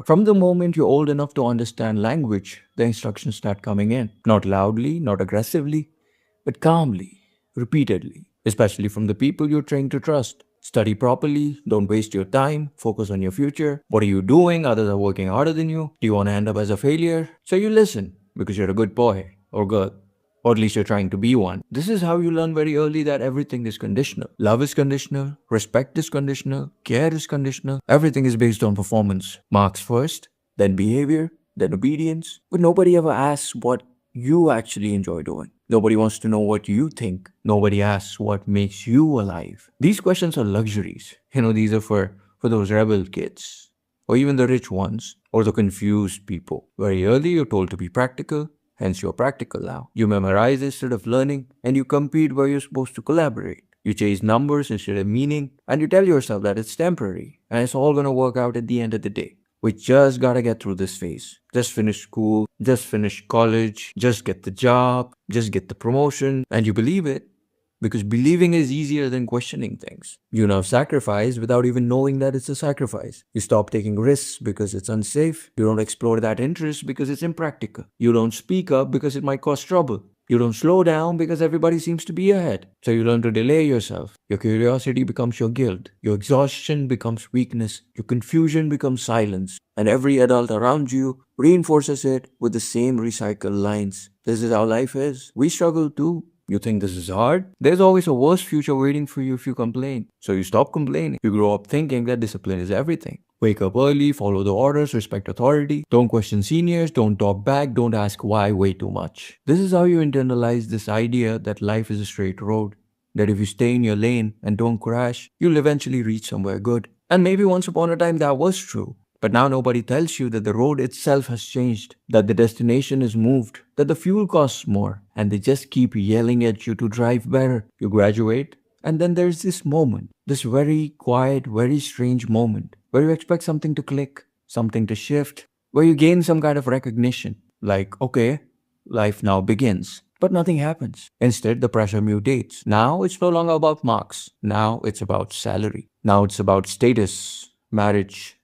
From the moment you're old enough to understand language, the instructions start coming in. Not loudly, not aggressively, but calmly, repeatedly, especially from the people you're trained to trust. Study properly, don't waste your time, focus on your future. What are you doing? Others are working harder than you. Do you want to end up as a failure? So you listen because you're a good boy or girl. Or at least you're trying to be one. This is how you learn very early that everything is conditional. Love is conditional, respect is conditional, care is conditional. Everything is based on performance. Marks first, then behavior, then obedience. But nobody ever asks what you actually enjoy doing. Nobody wants to know what you think. Nobody asks what makes you alive. These questions are luxuries. These are for those rebel kids, or even the rich ones, or the confused people. Very early, you're told to be practical, hence you're practical now. You memorize instead of learning, and you compete where you're supposed to collaborate. You chase numbers instead of meaning, and you tell yourself that it's temporary, and it's all gonna work out at the end of the day. We just gotta get through this phase. Just finish school, just finish college, just get the job, just get the promotion, and you believe it because believing is easier than questioning things. You now sacrifice without even knowing that it's a sacrifice. You stop taking risks because it's unsafe. You don't explore that interest because it's impractical. You don't speak up because it might cause trouble. You don't slow down because everybody seems to be ahead. So you learn to delay yourself. Your curiosity becomes your guilt. Your exhaustion becomes weakness. Your confusion becomes silence. And every adult around you reinforces it with the same recycled lines. This is how life is. We struggle too. You think this is hard? There's always a worse future waiting for you if you complain. So you stop complaining. You grow up thinking that discipline is everything. Wake up early, follow the orders, respect authority. Don't question seniors, don't talk back, don't ask why way too much. This is how you internalize this idea that life is a straight road. That if you stay in your lane and don't crash, you'll eventually reach somewhere good. And maybe once upon a time that was true. But now nobody tells you that the road itself has changed, that the destination is moved, that the fuel costs more, and they just keep yelling at you to drive better. You graduate, and then there's this moment, this very quiet, very strange moment, where you expect something to click, something to shift, where you gain some kind of recognition. Like, okay, life now begins. But nothing happens. Instead, the pressure mutates. Now it's no longer about marks. Now it's about salary. Now it's about status, marriage,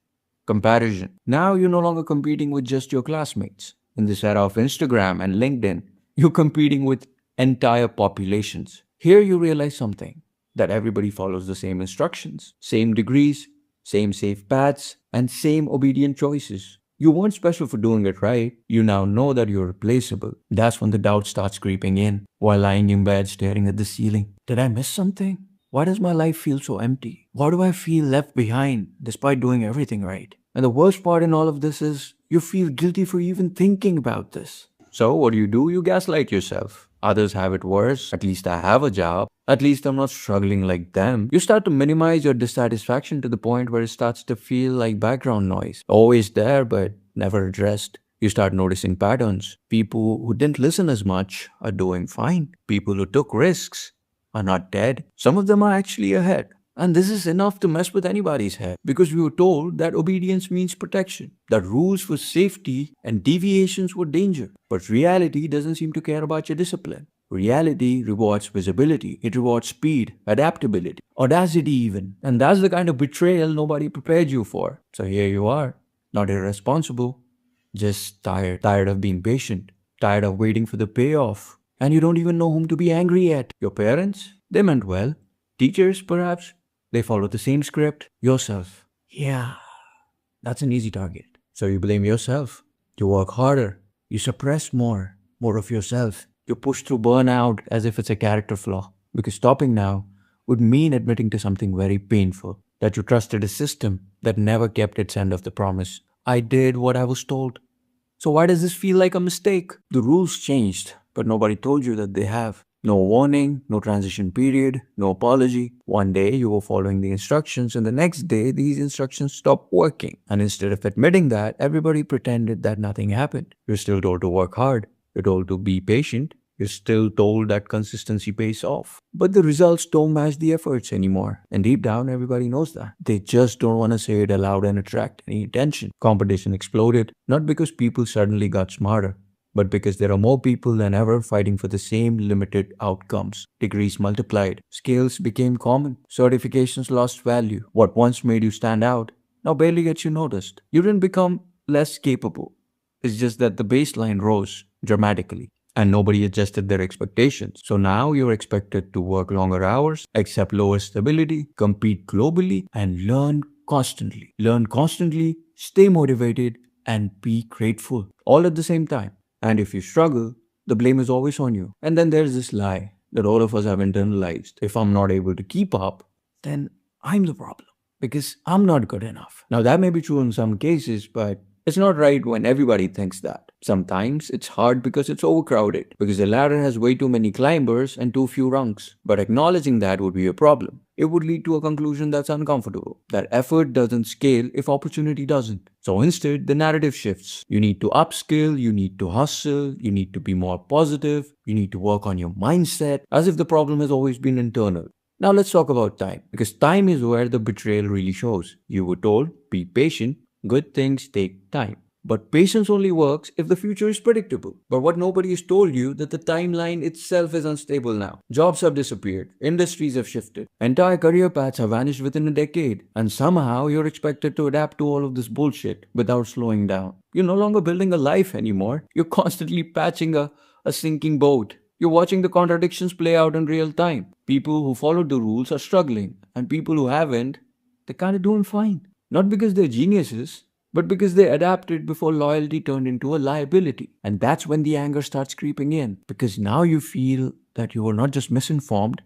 comparison. Now you're no longer competing with just your classmates. In this era of Instagram and LinkedIn, you're competing with entire populations. Here you realize something that everybody follows the same instructions, same degrees, same safe paths, and same obedient choices. You weren't special for doing it right. You now know that you're replaceable. That's when the doubt starts creeping in while lying in bed staring at the ceiling. Did I miss something? Why does my life feel so empty? Why do I feel left behind despite doing everything right? And the worst part in all of this is you feel guilty for even thinking about this. So what do? You gaslight yourself. Others have it worse. At least I have a job. At least I'm not struggling like them. You start to minimize your dissatisfaction to the point where it starts to feel like background noise. Always there, but never addressed. You start noticing patterns. People who didn't listen as much are doing fine. People who took risks are not dead. Some of them are actually ahead. And this is enough to mess with anybody's head because we were told that obedience means protection, that rules were safety and deviations were danger. But reality doesn't seem to care about your discipline. Reality rewards visibility, it rewards speed, adaptability, audacity even. And that's the kind of betrayal nobody prepared you for. So here you are, not irresponsible, just tired. Tired of being patient, tired of waiting for the payoff. And you don't even know whom to be angry at. Your parents? They meant well. Teachers, perhaps? They follow the same script. Yourself. Yeah, that's an easy target. So you blame yourself. You work harder. You suppress more of yourself. You push through burnout as if it's a character flaw. Because stopping now would mean admitting to something very painful. That you trusted a system that never kept its end of the promise. I did what I was told. So why does this feel like a mistake? The rules changed, but nobody told you that they have. No warning, no transition period, no apology. One day you were following the instructions and the next day these instructions stopped working. And instead of admitting that, everybody pretended that nothing happened. You're still told to work hard. You're told to be patient. You're still told that consistency pays off. But the results don't match the efforts anymore. And deep down, everybody knows that. They just don't want to say it aloud and attract any attention. Competition exploded, not because people suddenly got smarter, but because there are more people than ever fighting for the same limited outcomes. Degrees multiplied, skills became common, certifications lost value. What once made you stand out now barely gets you noticed. You didn't become less capable. It's just that the baseline rose dramatically and nobody adjusted their expectations. So now you're expected to work longer hours, accept lower stability, compete globally, and learn constantly. Learn constantly, stay motivated, and be grateful all at the same time. And if you struggle, the blame is always on you. And then there's this lie that all of us have internalized. If I'm not able to keep up, then I'm the problem because I'm not good enough. Now, that may be true in some cases, but it's not right when everybody thinks that. Sometimes it's hard because it's overcrowded, because the ladder has way too many climbers and too few rungs. But acknowledging that would be a problem. It would lead to a conclusion that's uncomfortable, that effort doesn't scale if opportunity doesn't. So instead, the narrative shifts. You need to upskill, you need to hustle, you need to be more positive, you need to work on your mindset, as if the problem has always been internal. Now let's talk about time, because time is where the betrayal really shows. You were told, be patient, good things take time. But patience only works if the future is predictable. But what nobody has told you that the timeline itself is unstable now. Jobs have disappeared, industries have shifted, entire career paths have vanished within a decade, and somehow you're expected to adapt to all of this bullshit without slowing down. You're no longer building a life anymore. You're constantly patching a sinking boat. You're watching the contradictions play out in real time. People who followed the rules are struggling, and people who haven't, they're kind of doing fine. Not because they're geniuses, but because they adapted before loyalty turned into a liability. And that's when the anger starts creeping in, because now you feel that you were not just misinformed,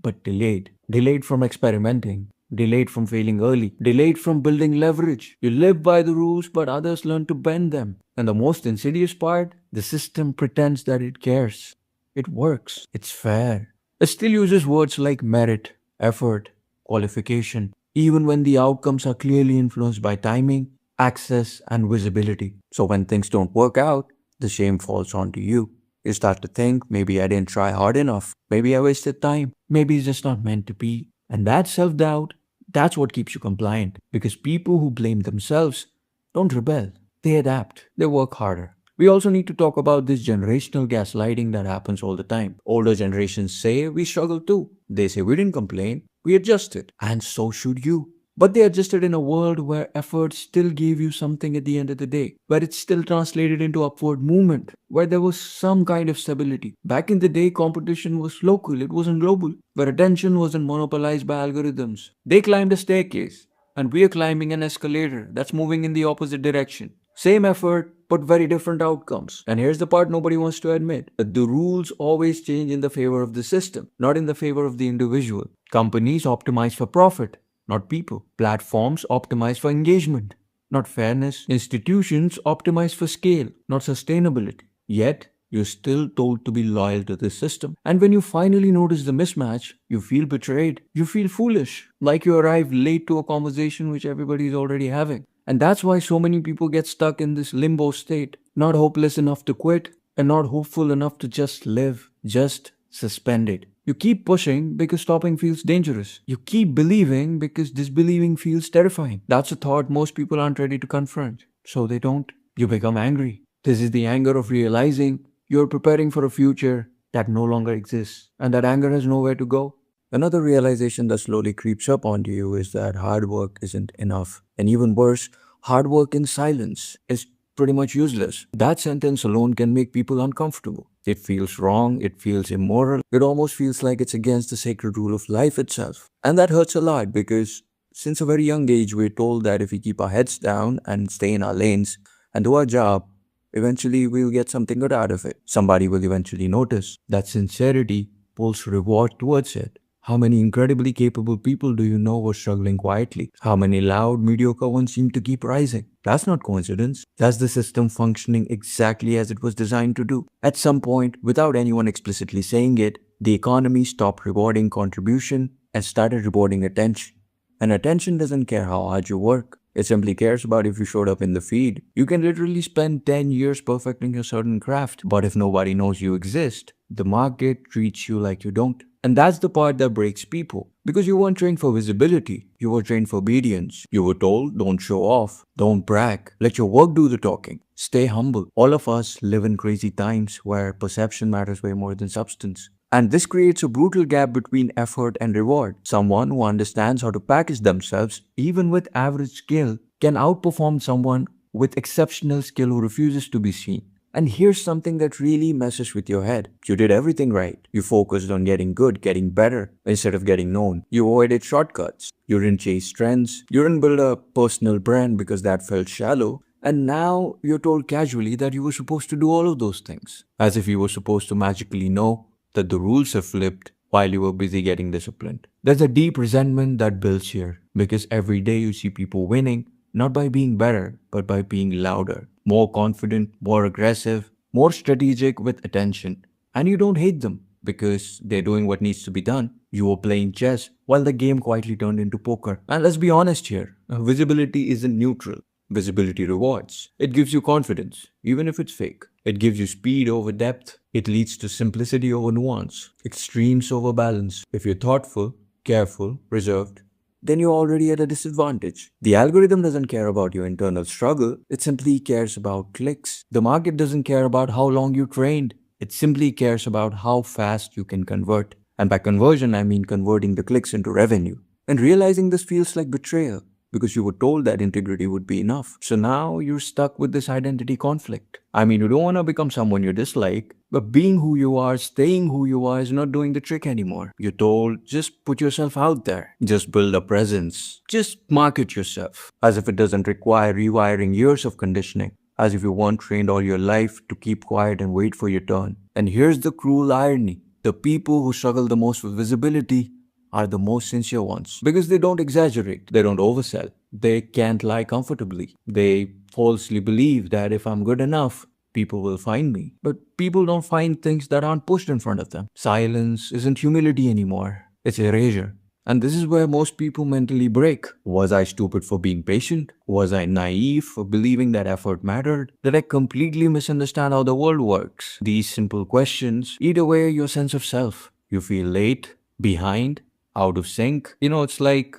but delayed. Delayed from experimenting, delayed from failing early, delayed from building leverage. You live by the rules, but others learn to bend them. And the most insidious part, the system pretends that it cares. It works. It's fair. It still uses words like merit, effort, qualification, even when the outcomes are clearly influenced by timing, access, and visibility. So when things don't work out, the shame falls onto you. You start to think, maybe I didn't try hard enough. Maybe I wasted time. Maybe it's just not meant to be. And that self doubt, that's what keeps you compliant. Because people who blame themselves don't rebel, they adapt, they work harder. We also need to talk about this generational gaslighting that happens all the time. Older generations say we struggle too. They say we didn't complain, we adjusted. And so should you. But they adjusted in a world where effort still gave you something at the end of the day, where it still translated into upward movement, where there was some kind of stability. Back in the day, competition was local, it wasn't global, where attention wasn't monopolized by algorithms. They climbed a staircase, and we are climbing an escalator that's moving in the opposite direction. Same effort, but very different outcomes. And here's the part nobody wants to admit, that the rules always change in the favor of the system, not in the favor of the individual. Companies optimize for profit, not people. Platforms optimize for engagement, not fairness. Institutions optimize for scale, not sustainability. Yet, you're still told to be loyal to this system. And when you finally notice the mismatch, you feel betrayed. You feel foolish, like you arrived late to a conversation which everybody is already having. And that's why so many people get stuck in this limbo state, not hopeless enough to quit and not hopeful enough to just live, just suspended. You keep pushing because stopping feels dangerous. You keep believing because disbelieving feels terrifying. That's a thought most people aren't ready to confront. So they don't. You become angry. This is the anger of realizing you're preparing for a future that no longer exists, and that anger has nowhere to go. Another realization that slowly creeps up onto you is that hard work isn't enough. And even worse, hard work in silence is pretty much useless. That sentence alone can make people uncomfortable. It feels wrong, it feels immoral, it almost feels like it's against the sacred rule of life itself. And that hurts a lot because since a very young age, we're told that if we keep our heads down and stay in our lanes and do our job, eventually we'll get something good out of it. Somebody will eventually notice. That sincerity pulls reward towards it. How many incredibly capable people do you know were struggling quietly? How many loud, mediocre ones seem to keep rising? That's not coincidence. That's the system functioning exactly as it was designed to do. At some point, without anyone explicitly saying it, the economy stopped rewarding contribution and started rewarding attention. And attention doesn't care how hard you work. It simply cares about if you showed up in the feed. You can literally spend 10 years perfecting a certain craft, but if nobody knows you exist, the market treats you like you don't. And that's the part that breaks people. Because you weren't trained for visibility, you were trained for obedience. You were told, don't show off, don't brag, let your work do the talking, stay humble. All of us live in crazy times where perception matters way more than substance. And this creates a brutal gap between effort and reward. Someone who understands how to package themselves, even with average skill, can outperform someone with exceptional skill who refuses to be seen. And here's something that really messes with your head. You did everything right. You focused on getting good, getting better, instead of getting known. You avoided shortcuts. You didn't chase trends. You didn't build a personal brand because that felt shallow. And now you're told casually that you were supposed to do all of those things. As if you were supposed to magically know that the rules have flipped while you were busy getting disciplined. There's a deep resentment that builds here because every day you see people winning, not by being better, but by being louder, more confident, more aggressive, more strategic with attention. And you don't hate them because they're doing what needs to be done. You were playing chess while the game quietly turned into poker. And let's be honest here, visibility isn't neutral. Visibility rewards. It gives you confidence, even if it's fake. It gives you speed over depth. It leads to simplicity over nuance, extremes over balance. If you're thoughtful, careful, reserved, then you're already at a disadvantage. The algorithm doesn't care about your internal struggle, it simply cares about clicks. The market doesn't care about how long you trained, it simply cares about how fast you can convert. And by conversion, I mean converting the clicks into revenue. And realizing this feels like betrayal because you were told that integrity would be enough. So now you're stuck with this identity conflict. I mean, you don't want to become someone you dislike, but being who you are, staying who you are is not doing the trick anymore. You're told, just put yourself out there. Just build a presence. Just market yourself. As if it doesn't require rewiring years of conditioning. As if you weren't trained all your life to keep quiet and wait for your turn. And here's the cruel irony. The people who struggle the most with visibility are the most sincere ones because they don't exaggerate, they don't oversell, they can't lie comfortably. They falsely believe that if I'm good enough, people will find me. But people don't find things that aren't pushed in front of them. Silence isn't humility anymore, it's erasure. And this is where most people mentally break. Was I stupid for being patient? Was I naive for believing that effort mattered? Did I completely misunderstand how the world works? These simple questions eat away your sense of self. You feel late, behind, out of sync. It's like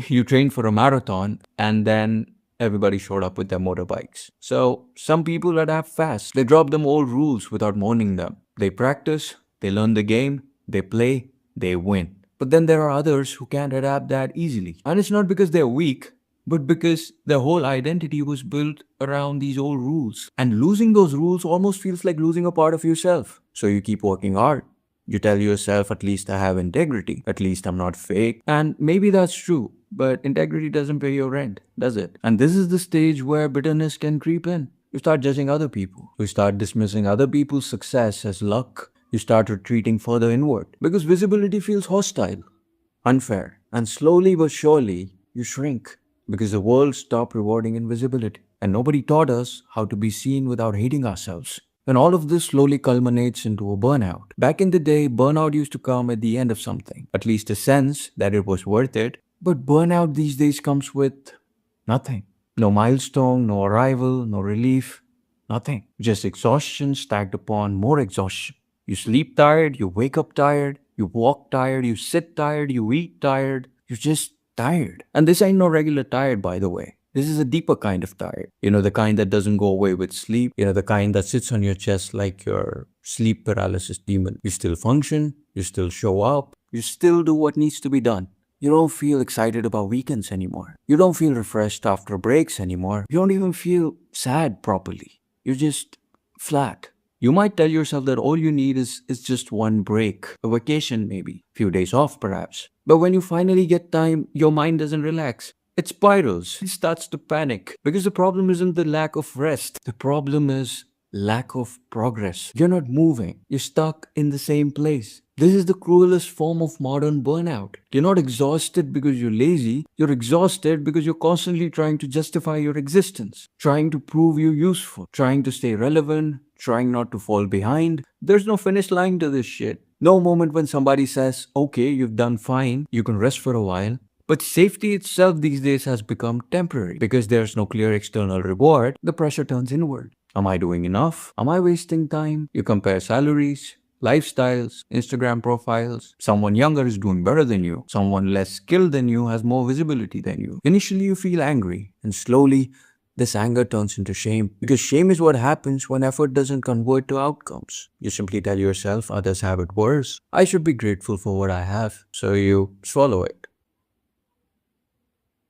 you trained for a marathon and then everybody showed up with their motorbikes. So some people adapt fast. They drop them old rules without mourning them. They practice, they learn the game, they play, they win. But then there are others who can't adapt that easily. And it's not because they're weak, but because their whole identity was built around these old rules. And losing those rules almost feels like losing a part of yourself. So you keep working hard. You tell yourself, at least I have integrity, at least I'm not fake. And maybe that's true, but integrity doesn't pay your rent, does it? And this is the stage where bitterness can creep in. You start judging other people. You start dismissing other people's success as luck. You start retreating further inward because visibility feels hostile, unfair. And slowly but surely, you shrink because the world stopped rewarding invisibility. And nobody taught us how to be seen without hating ourselves. And all of this slowly culminates into a burnout. Back in the day, burnout used to come at the end of something, at least a sense that it was worth it. But burnout these days comes with nothing. No milestone, no arrival, no relief, nothing. Just exhaustion stacked upon more exhaustion. You sleep tired, you wake up tired, you walk tired, you sit tired, you eat tired, you're just tired. And this ain't no regular tired, by the way. This is a deeper kind of tired. The kind that doesn't go away with sleep. The kind that sits on your chest like your sleep paralysis demon. You still function, you still show up, you still do what needs to be done. You don't feel excited about weekends anymore. You don't feel refreshed after breaks anymore. You don't even feel sad properly. You're just flat. You might tell yourself that all you need is just one break, a vacation maybe, few days off perhaps. But when you finally get time, your mind doesn't relax. It spirals. It starts to panic. Because the problem isn't the lack of rest. The problem is lack of progress. You're not moving. You're stuck in the same place. This is the cruelest form of modern burnout. You're not exhausted because you're lazy. You're exhausted because you're constantly trying to justify your existence, trying to prove you're useful, trying to stay relevant, trying not to fall behind. There's no finish line to this shit. No moment when somebody says, okay, you've done fine, you can rest for a while. But safety itself these days has become temporary. Because there's no clear external reward, the pressure turns inward. Am I doing enough? Am I wasting time? You compare salaries, lifestyles, Instagram profiles. Someone younger is doing better than you. Someone less skilled than you has more visibility than you. Initially, you feel angry, and slowly, This anger turns into shame because shame is what happens when effort doesn't convert to outcomes. You simply tell yourself others have it worse. I should be grateful for what I have. So you swallow it.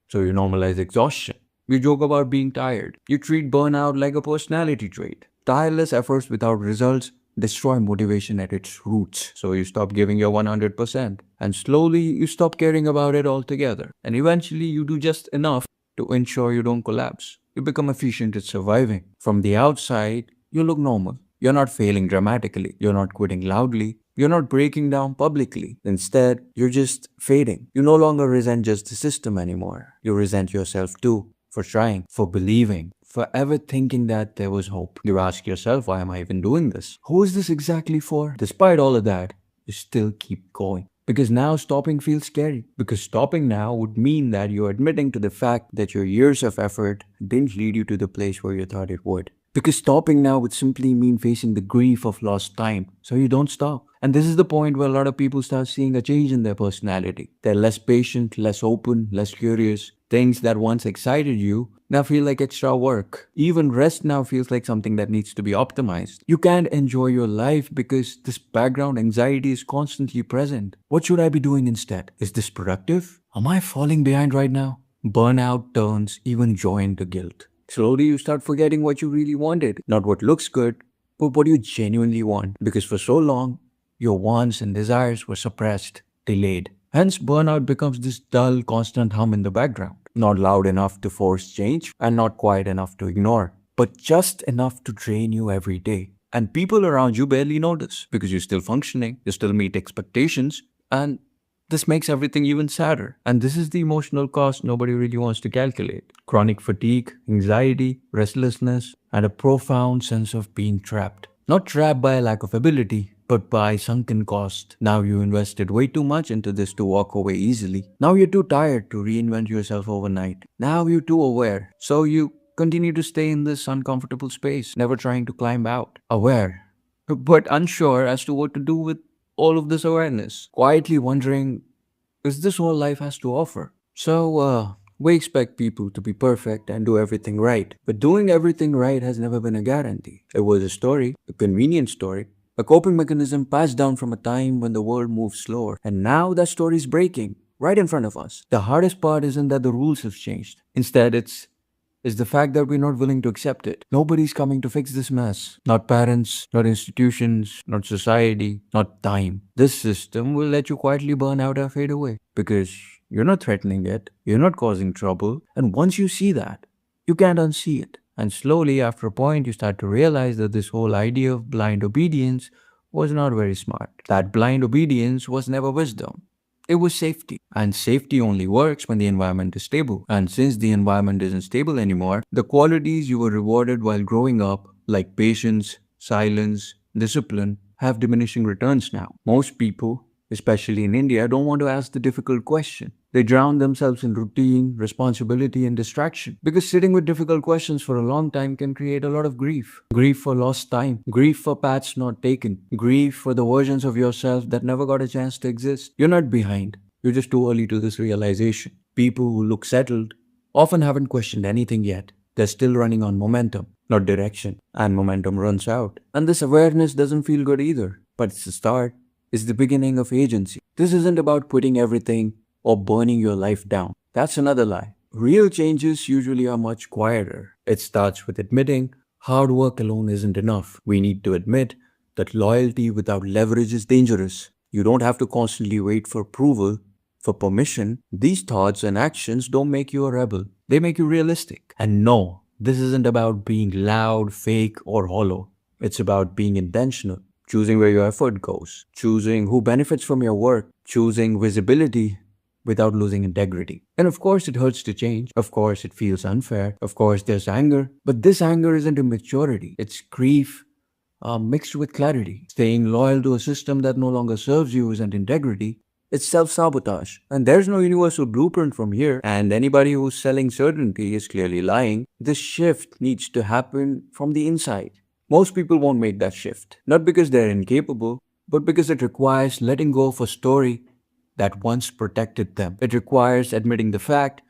So you normalize exhaustion. You joke about being tired. You treat burnout like a personality trait. Tireless efforts without results destroy motivation at its roots. So you stop giving your 100%. And slowly you stop caring about it altogether. And eventually you do just enough to ensure you don't collapse. You become efficient at surviving. From the outside, you look normal. You're not failing dramatically. You're not quitting loudly. You're not breaking down publicly. Instead, you're just fading. You no longer resent just the system anymore. You resent yourself too for trying, for believing, for ever thinking that there was hope. You ask yourself, why am I even doing this? Who is this exactly for? Despite all of that, you still keep going. Because now stopping feels scary. Because stopping now would mean that you're admitting to the fact that your years of effort didn't lead you to the place where you thought it would. Because stopping now would simply mean facing the grief of lost time. So you don't stop. And this is the point where a lot of people start seeing a change in their personality. They're less patient, less open, less curious. Things that once excited you now feel like extra work. Even rest now feels like something that needs to be optimized. You can't enjoy your life because this background anxiety is constantly present. What should I be doing instead? Is this productive? Am I falling behind right now? Burnout turns even joy into guilt. Slowly, you start forgetting what you really wanted. Not what looks good, but what you genuinely want. Because for so long, your wants and desires were suppressed, delayed. Hence, burnout becomes this dull, constant hum in the background. Not loud enough to force change, and not quiet enough to ignore, but just enough to drain you every day. And people around you barely notice because you're still functioning, you still meet expectations, and this makes everything even sadder. And this is the emotional cost nobody really wants to calculate. Chronic fatigue, anxiety, restlessness, and a profound sense of being trapped. Not trapped by a lack of ability, but by sunken cost. Now you invested way too much into this to walk away easily. Now you're too tired to reinvent yourself overnight. Now you're too aware. So you continue to stay in this uncomfortable space, never trying to climb out. Aware, but unsure as to what to do with all of this awareness. Quietly wondering, is this all life has to offer? So, we expect people to be perfect and do everything right. But doing everything right has never been a guarantee. It was a story, a convenient story, a coping mechanism passed down from a time when the world moved slower. And now that story is breaking right in front of us. The hardest part isn't that the rules have changed. Instead, it's is the fact that we're not willing to accept it. Nobody's coming to fix this mess. Not parents, not institutions, not society, not time. This system will let you quietly burn out or fade away because you're not threatening it, you're not causing trouble, and once you see that, you can't unsee it. And slowly, after a point, you start to realize that this whole idea of blind obedience was not very smart. That blind obedience was never wisdom. It was safety. And safety only works when the environment is stable. And since the environment isn't stable anymore, the qualities you were rewarded while growing up, like patience, silence, discipline, have diminishing returns now. Most people, especially in India, don't want to ask the difficult question. They drown themselves in routine, responsibility, and distraction. Because sitting with difficult questions for a long time can create a lot of grief. Grief for lost time, grief for paths not taken, grief for the versions of yourself that never got a chance to exist. You're not behind. You're just too early to this realization. People who look settled often haven't questioned anything yet. They're still running on momentum, not direction. And momentum runs out. And this awareness doesn't feel good either. But it's the start. It's the beginning of agency. This isn't about quitting everything or burning your life down. That's another lie. Real changes usually are much quieter. It starts with admitting hard work alone isn't enough. We need to admit that loyalty without leverage is dangerous. You don't have to constantly wait for approval, for permission. These thoughts and actions don't make you a rebel. They make you realistic. And no, this isn't about being loud, fake, or hollow. It's about being intentional. Choosing where your effort goes, choosing who benefits from your work, choosing visibility without losing integrity. And of course, it hurts to change. Of course, it feels unfair. Of course, there's anger. But this anger isn't immaturity, it's grief mixed with clarity. Staying loyal to a system that no longer serves you isn't integrity. It's self-sabotage. And there's no universal blueprint from here. And anybody who's selling certainty is clearly lying. This shift needs to happen from the inside. Most people won't make that shift, not because they're incapable, but because it requires letting go of a story that once protected them. It requires admitting the fact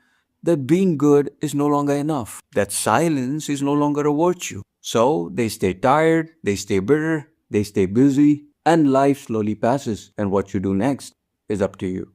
that being good is no longer enough, that silence is no longer a virtue. So they stay tired, they stay bitter, they stay busy, and life slowly passes, and what you do next is up to you.